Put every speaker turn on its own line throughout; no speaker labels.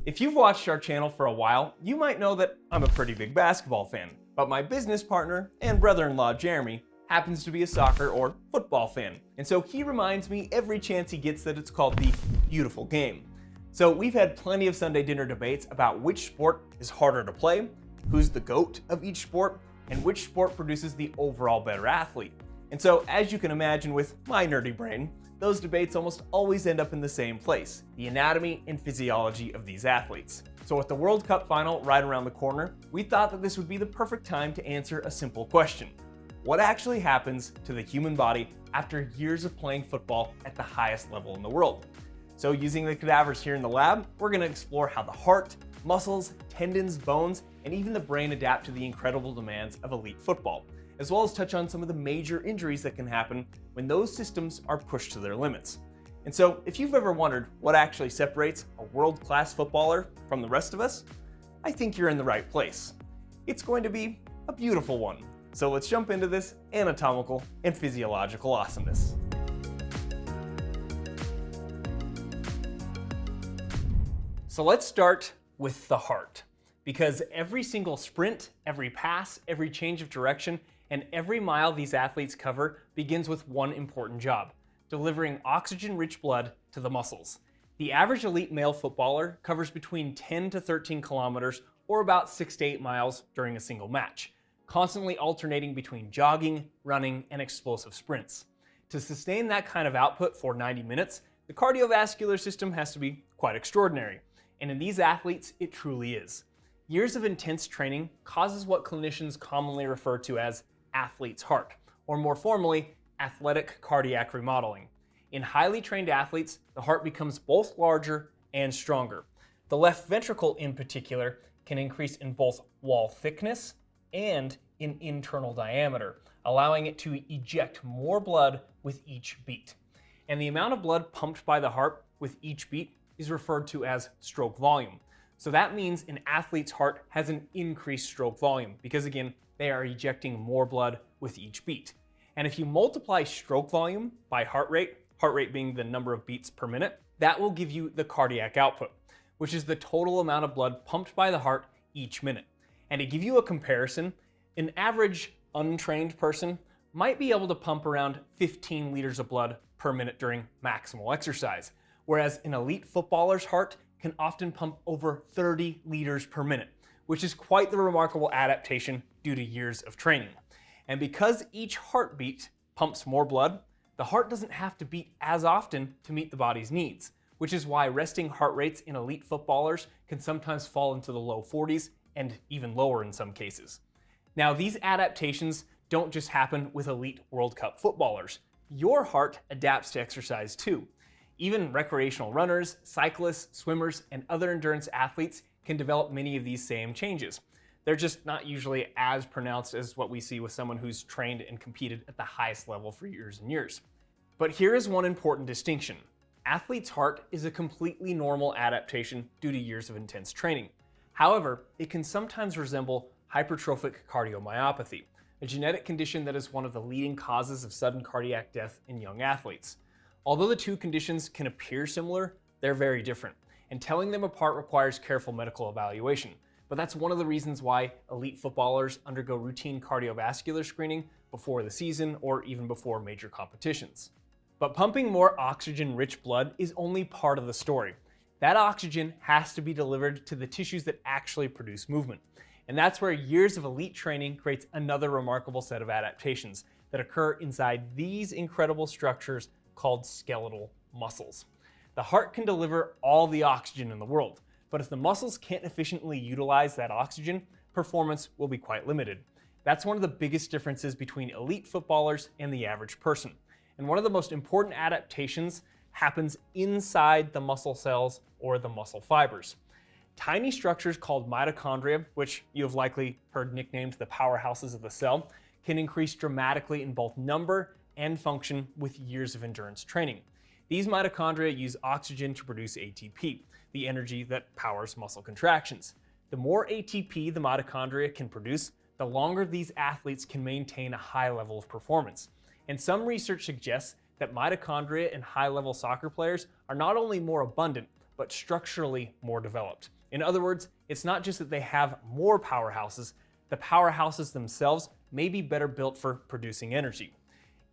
If you've watched our channel for a while, you might know that I'm a pretty big basketball fan, but my business partner and brother-in-law Jeremy happens to be a soccer or football fan, and so he reminds me every chance he gets that it's called the beautiful game. So we've had plenty of Sunday dinner debates about which sport is harder to play, who's the GOAT of each sport, and which sport produces the overall better athlete. And so, as you can imagine with my nerdy brain, those debates almost always end up in the same place, the anatomy and physiology of these athletes. So with the World Cup final right around the corner, we thought that this would be the perfect time to answer a simple question. What actually happens to the human body after years of playing football at the highest level in the world? So using the cadavers here in the lab, we're going to explore how the heart, muscles, tendons, bones, and even the brain adapt to the incredible demands of elite football, as well as touch on some of the major injuries that can happen when those systems are pushed to their limits. And so, if you've ever wondered what actually separates a world-class footballer from the rest of us, I think you're in the right place. It's going to be a beautiful one. So let's jump into this anatomical and physiological awesomeness. So let's start with the heart, because every single sprint, every pass, every change of direction, and every mile these athletes cover begins with one important job: delivering oxygen-rich blood to the muscles. The average elite male footballer covers between 10 to 13 kilometers, or about 6 to 8 miles during a single match, constantly alternating between jogging, running, and explosive sprints. To sustain that kind of output for 90 minutes, the cardiovascular system has to be quite extraordinary. And in these athletes, it truly is. Years of intense training causes what clinicians commonly refer to as athlete's heart, or more formally, athletic cardiac remodeling. In highly trained athletes, the heart becomes both larger and stronger. The left ventricle in particular can increase in both wall thickness and in internal diameter, allowing it to eject more blood with each beat. And the amount of blood pumped by the heart with each beat is referred to as stroke volume. So that means an athlete's heart has an increased stroke volume because, again, they are ejecting more blood with each beat. And if you multiply stroke volume by heart rate being the number of beats per minute, that will give you the cardiac output, which is the total amount of blood pumped by the heart each minute. And to give you a comparison, an average untrained person might be able to pump around 15 liters of blood per minute during maximal exercise, whereas an elite footballer's heart can often pump over 30 liters per minute, which is quite the remarkable adaptation due to years of training. And because each heartbeat pumps more blood, the heart doesn't have to beat as often to meet the body's needs, which is why resting heart rates in elite footballers can sometimes fall into the low 40s and even lower in some cases. Now, these adaptations don't just happen with elite World Cup footballers. Your heart adapts to exercise too. Even recreational runners, cyclists, swimmers, and other endurance athletes can develop many of these same changes. They're just not usually as pronounced as what we see with someone who's trained and competed at the highest level for years and years. But here is one important distinction. Athlete's heart is a completely normal adaptation due to years of intense training. However, it can sometimes resemble hypertrophic cardiomyopathy, a genetic condition that is one of the leading causes of sudden cardiac death in young athletes. Although the two conditions can appear similar, they're very different, and telling them apart requires careful medical evaluation. But that's one of the reasons why elite footballers undergo routine cardiovascular screening before the season or even before major competitions. But pumping more oxygen-rich blood is only part of the story. That oxygen has to be delivered to the tissues that actually produce movement. And that's where years of elite training creates another remarkable set of adaptations that occur inside these incredible structures called skeletal muscles. The heart can deliver all the oxygen in the world, but if the muscles can't efficiently utilize that oxygen, performance will be quite limited. That's one of the biggest differences between elite footballers and the average person. And one of the most important adaptations happens inside the muscle cells or the muscle fibers. Tiny structures called mitochondria, which you have likely heard nicknamed the powerhouses of the cell, can increase dramatically in both number and function with years of endurance training. These mitochondria use oxygen to produce ATP, the energy that powers muscle contractions. The more ATP the mitochondria can produce, the longer these athletes can maintain a high level of performance. And some research suggests that mitochondria in high-level soccer players are not only more abundant, but structurally more developed. In other words, it's not just that they have more powerhouses, the powerhouses themselves may be better built for producing energy.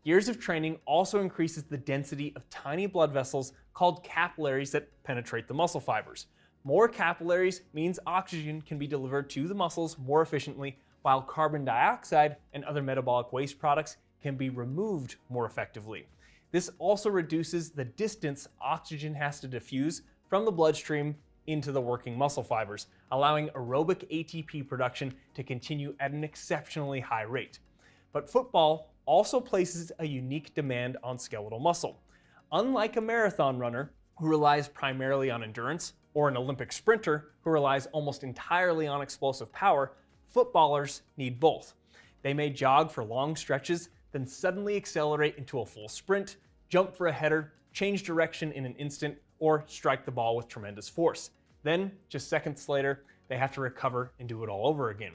Years of training also increases the density of tiny blood vessels called capillaries that penetrate the muscle fibers. More capillaries means oxygen can be delivered to the muscles more efficiently, while carbon dioxide and other metabolic waste products can be removed more effectively. This also reduces the distance oxygen has to diffuse from the bloodstream into the working muscle fibers, allowing aerobic ATP production to continue at an exceptionally high rate. But football also places a unique demand on skeletal muscle. Unlike a marathon runner who relies primarily on endurance, or an Olympic sprinter who relies almost entirely on explosive power, footballers need both. They may jog for long stretches, then suddenly accelerate into a full sprint, jump for a header, change direction in an instant, or strike the ball with tremendous force. Then, just seconds later, they have to recover and do it all over again.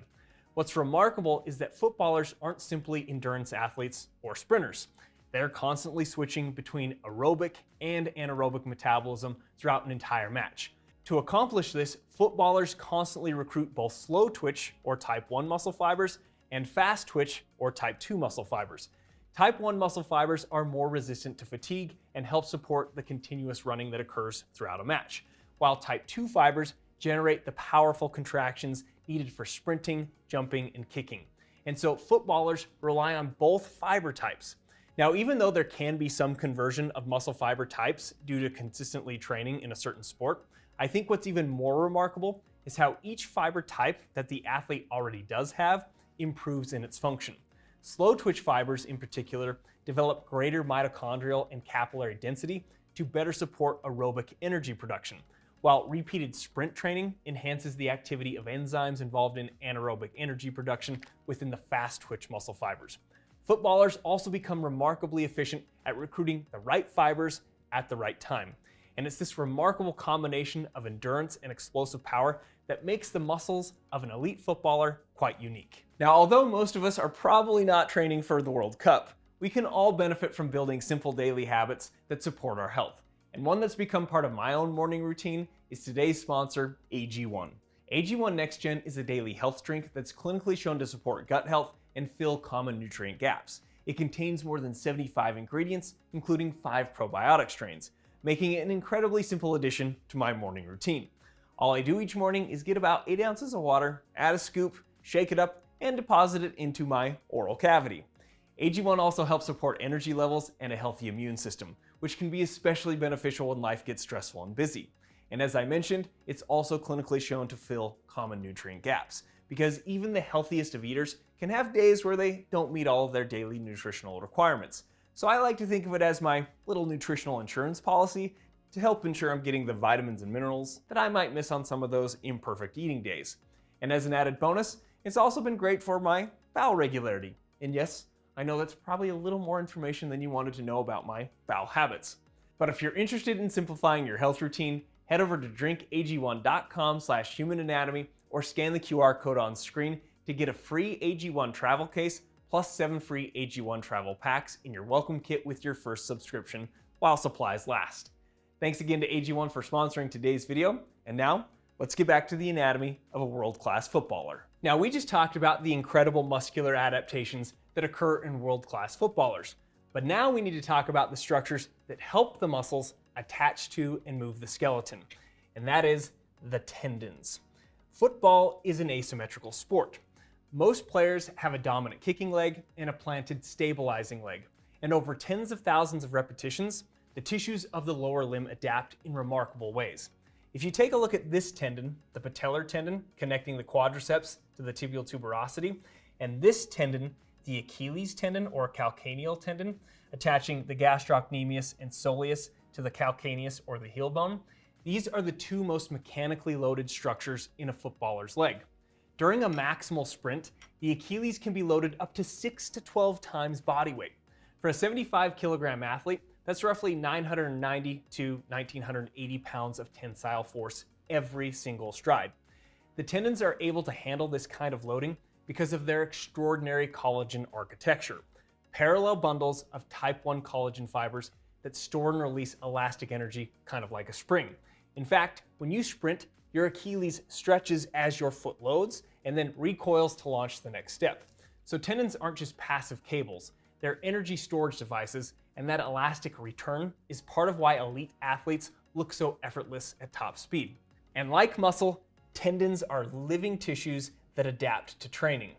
What's remarkable is that footballers aren't simply endurance athletes or sprinters. They're constantly switching between aerobic and anaerobic metabolism throughout an entire match. To accomplish this, footballers constantly recruit both slow twitch or type 1 muscle fibers and fast twitch or type 2 muscle fibers. Type 1 muscle fibers are more resistant to fatigue and help support the continuous running that occurs throughout a match, while type 2 fibers generate the powerful contractions needed for sprinting, jumping, and kicking. And so footballers rely on both fiber types. Now, even though there can be some conversion of muscle fiber types due to consistently training in a certain sport, I think what's even more remarkable is how each fiber type that the athlete already does have improves in its function. Slow twitch fibers in particular develop greater mitochondrial and capillary density to better support aerobic energy production, while repeated sprint training enhances the activity of enzymes involved in anaerobic energy production within the fast twitch muscle fibers. Footballers also become remarkably efficient at recruiting the right fibers at the right time. And it's this remarkable combination of endurance and explosive power that makes the muscles of an elite footballer quite unique. Now, although most of us are probably not training for the World Cup, we can all benefit from building simple daily habits that support our health. And one that's become part of my own morning routine is today's sponsor, AG1. AG1 NextGen is a daily health drink that's clinically shown to support gut health and fill common nutrient gaps. It contains more than 75 ingredients, including 5 probiotic strains, making it an incredibly simple addition to my morning routine. All I do each morning is get about 8 ounces of water, add a scoop, shake it up, and deposit it into my oral cavity. AG1 also helps support energy levels and a healthy immune system, which can be especially beneficial when life gets stressful and busy. And as I mentioned, it's also clinically shown to fill common nutrient gaps, because even the healthiest of eaters can have days where they don't meet all of their daily nutritional requirements. So I like to think of it as my little nutritional insurance policy to help ensure I'm getting the vitamins and minerals that I might miss on some of those imperfect eating days. And as an added bonus, it's also been great for my bowel regularity. And yes, I know that's probably a little more information than you wanted to know about my bowel habits. But if you're interested in simplifying your health routine, head over to drinkag1.com/humananatomy or scan the QR code on screen to get a free AG1 travel case plus 7 free AG1 travel packs in your welcome kit with your first subscription while supplies last. Thanks again to AG1 for sponsoring today's video. And now, let's get back to the anatomy of a world-class footballer. Now, we just talked about the incredible muscular adaptations that occur in world-class footballers. But now we need to talk about the structures that help the muscles attach to and move the skeleton. And that is the tendons. Football is an asymmetrical sport. Most players have a dominant kicking leg and a planted stabilizing leg. And over tens of thousands of repetitions, the tissues of the lower limb adapt in remarkable ways. If you take a look at this tendon, the patellar tendon connecting the quadriceps to the tibial tuberosity, and this tendon, the Achilles tendon or calcaneal tendon, attaching the gastrocnemius and soleus to the calcaneus or the heel bone, these are the two most mechanically loaded structures in a footballer's leg. During a maximal sprint, the Achilles can be loaded up to 6 to 12 times body weight. For a 75 kilogram athlete, that's roughly 990 to 1980 pounds of tensile force every single stride. The tendons are able to handle this kind of loading because of their extraordinary collagen architecture, parallel bundles of type 1 collagen fibers that store and release elastic energy kind of like a spring. In fact, when you sprint, your Achilles stretches as your foot loads and then recoils to launch the next step. So tendons aren't just passive cables, they're energy storage devices, and that elastic return is part of why elite athletes look so effortless at top speed. And like muscle, tendons are living tissues that adapt to training.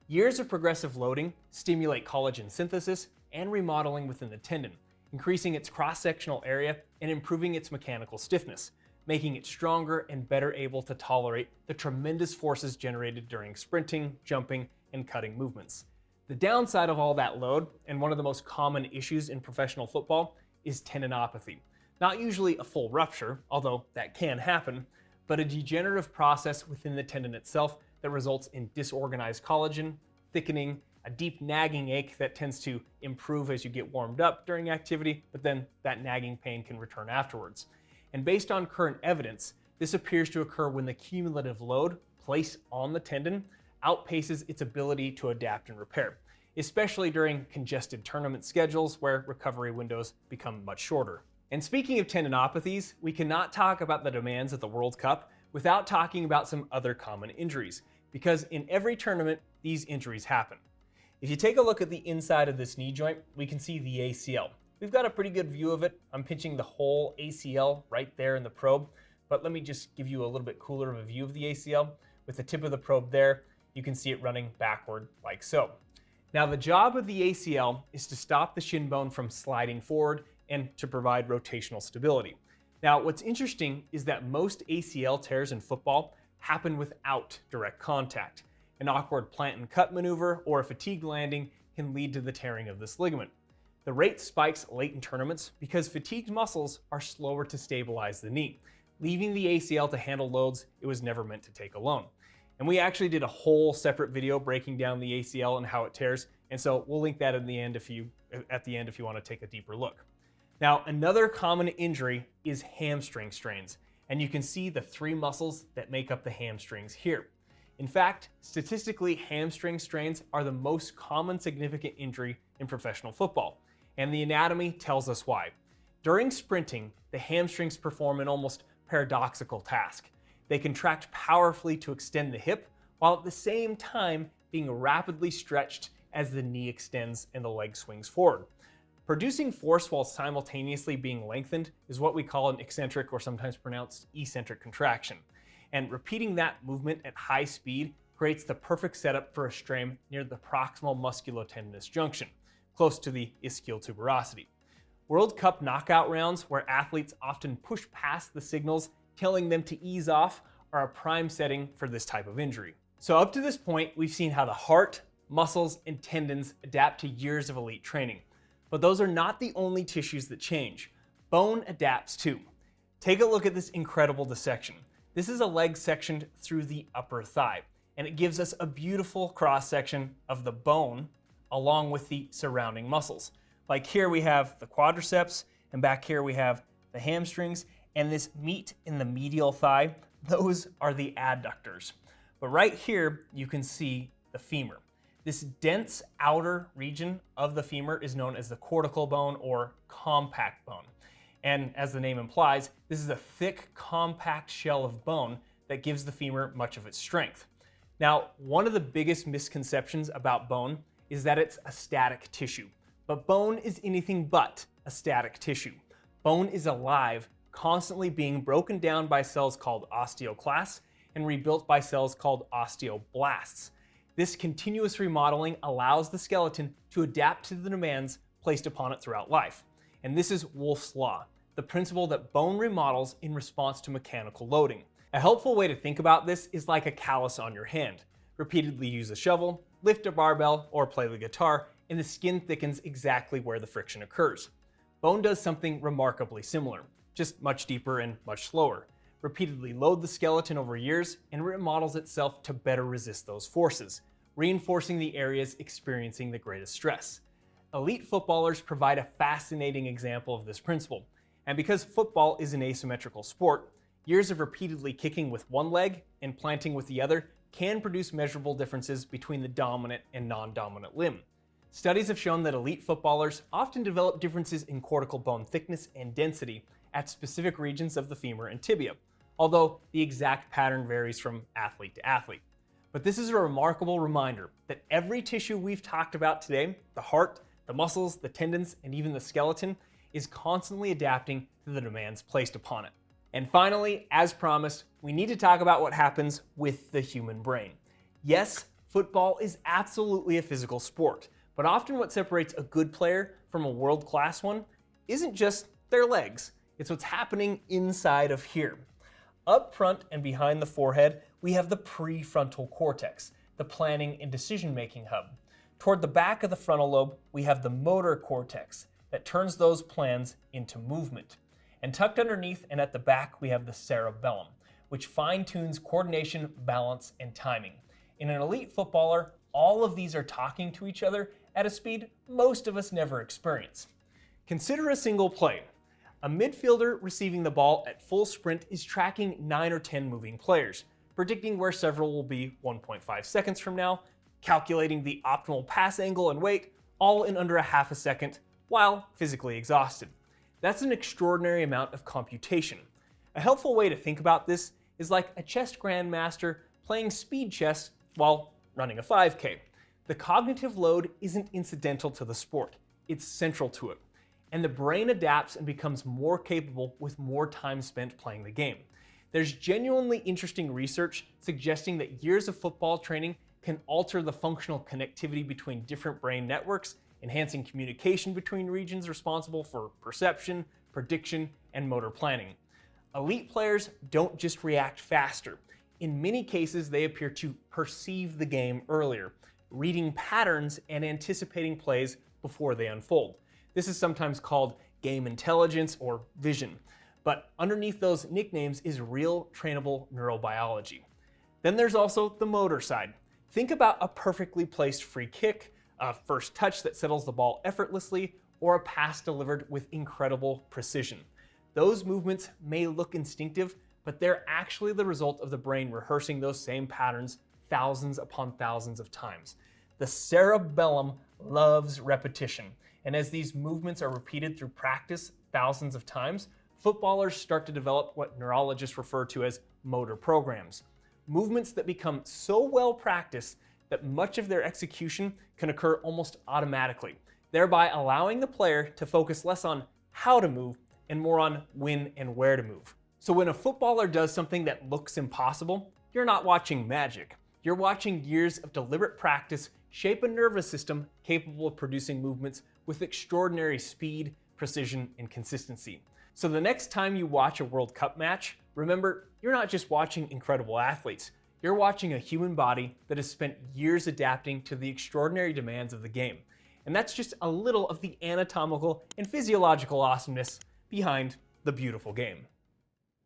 Years of progressive loading stimulate collagen synthesis and remodeling within the tendon, increasing its cross-sectional area and improving its mechanical stiffness, making it stronger and better able to tolerate the tremendous forces generated during sprinting, jumping, and cutting movements. The downside of all that load, and one of the most common issues in professional football, is tendinopathy. Not usually a full rupture, although that can happen, but a degenerative process within the tendon itself that results in disorganized collagen, thickening, a deep nagging ache that tends to improve as you get warmed up during activity, but then that nagging pain can return afterwards. And based on current evidence, this appears to occur when the cumulative load placed on the tendon outpaces its ability to adapt and repair, especially during congested tournament schedules where recovery windows become much shorter. And speaking of tendinopathies, we cannot talk about the demands of the World Cup without talking about some other common injuries, because in every tournament, these injuries happen. If you take a look at the inside of this knee joint, we can see the ACL. We've got a pretty good view of it. I'm pinching the whole ACL right there in the probe, but let me just give you a little bit cooler of a view of the ACL. With the tip of the probe there, you can see it running backward like so. Now, the job of the ACL is to stop the shin bone from sliding forward and to provide rotational stability. Now, what's interesting is that most ACL tears in football happen without direct contact. An awkward plant and cut maneuver or a fatigue landing can lead to the tearing of this ligament. The rate spikes late in tournaments because fatigued muscles are slower to stabilize the knee, leaving the ACL to handle loads it was never meant to take alone. And we actually did a whole separate video breaking down the ACL and how it tears, and so we'll link that at the end if you want to take a deeper look. Now, another common injury is hamstring strains, and you can see the three muscles that make up the hamstrings here. In fact, statistically, hamstring strains are the most common significant injury in professional football, and the anatomy tells us why. During sprinting, the hamstrings perform an almost paradoxical task. They contract powerfully to extend the hip, while at the same time being rapidly stretched as the knee extends and the leg swings forward. Producing force while simultaneously being lengthened is what we call an eccentric, or sometimes pronounced eccentric, contraction. And repeating that movement at high speed creates the perfect setup for a strain near the proximal musculotendinous junction, close to the ischial tuberosity. World Cup knockout rounds, where athletes often push past the signals telling them to ease off, are a prime setting for this type of injury. So up to this point, we've seen how the heart, muscles, and tendons adapt to years of elite training. But those are not the only tissues that change. Bone adapts too. Take a look at this incredible dissection. This is a leg sectioned through the upper thigh, and it gives us a beautiful cross-section of the bone along with the surrounding muscles. Like here we have the quadriceps, and back here we have the hamstrings, and this meat in the medial thigh, those are the adductors. But right here, you can see the femur. This dense outer region of the femur is known as the cortical bone or compact bone. And as the name implies, this is a thick, compact shell of bone that gives the femur much of its strength. Now, one of the biggest misconceptions about bone is that it's a static tissue. But bone is anything but a static tissue. Bone is alive, constantly being broken down by cells called osteoclasts and rebuilt by cells called osteoblasts. This continuous remodeling allows the skeleton to adapt to the demands placed upon it throughout life. And this is Wolff's Law, the principle that bone remodels in response to mechanical loading. A helpful way to think about this is like a callus on your hand. Repeatedly use a shovel, lift a barbell, or play the guitar, and the skin thickens exactly where the friction occurs. Bone does something remarkably similar, just much deeper and much slower. Repeatedly load the skeleton over years, and it remodels itself to better resist those forces, reinforcing the areas experiencing the greatest stress. Elite footballers provide a fascinating example of this principle. And because football is an asymmetrical sport, years of repeatedly kicking with one leg and planting with the other can produce measurable differences between the dominant and non-dominant limb. Studies have shown that elite footballers often develop differences in cortical bone thickness and density at specific regions of the femur and tibia, although the exact pattern varies from athlete to athlete. But this is a remarkable reminder that every tissue we've talked about today, the heart, the muscles, the tendons, and even the skeleton, is constantly adapting to the demands placed upon it. And finally, as promised, we need to talk about what happens with the human brain. Yes, football is absolutely a physical sport, but often what separates a good player from a world-class one isn't just their legs, it's what's happening inside of here. Up front and behind the forehead, we have the prefrontal cortex, the planning and decision-making hub. Toward the back of the frontal lobe, we have the motor cortex that turns those plans into movement. And tucked underneath and at the back, we have the cerebellum, which fine-tunes coordination, balance, and timing. In an elite footballer, all of these are talking to each other at a speed most of us never experience. Consider a single play. A midfielder receiving the ball at full sprint is tracking 9 or 10 moving players, predicting where several will be 1.5 seconds from now, calculating the optimal pass angle and weight, all in under a half a second, while physically exhausted. That's an extraordinary amount of computation. A helpful way to think about this is like a chess grandmaster playing speed chess while running a 5K. The cognitive load isn't incidental to the sport, it's central to it. And the brain adapts and becomes more capable with more time spent playing the game. There's genuinely interesting research suggesting that years of football training can alter the functional connectivity between different brain networks, enhancing communication between regions responsible for perception, prediction, and motor planning. Elite players don't just react faster. In many cases, they appear to perceive the game earlier, reading patterns and anticipating plays before they unfold. This is sometimes called game intelligence or vision. But underneath those nicknames is real trainable neurobiology. Then there's also the motor side. Think about a perfectly placed free kick, a first touch that settles the ball effortlessly, or a pass delivered with incredible precision. Those movements may look instinctive, but they're actually the result of the brain rehearsing those same patterns thousands upon thousands of times. The cerebellum loves repetition, and as these movements are repeated through practice thousands of times, footballers start to develop what neurologists refer to as motor programs. Movements that become so well practiced that much of their execution can occur almost automatically, thereby allowing the player to focus less on how to move and more on when and where to move. So when a footballer does something that looks impossible, you're not watching magic. You're watching years of deliberate practice shape a nervous system capable of producing movements with extraordinary speed, precision, and consistency. So the next time you watch a World Cup match, remember, you're not just watching incredible athletes. You're watching a human body that has spent years adapting to the extraordinary demands of the game. And that's just a little of the anatomical and physiological awesomeness behind the beautiful game.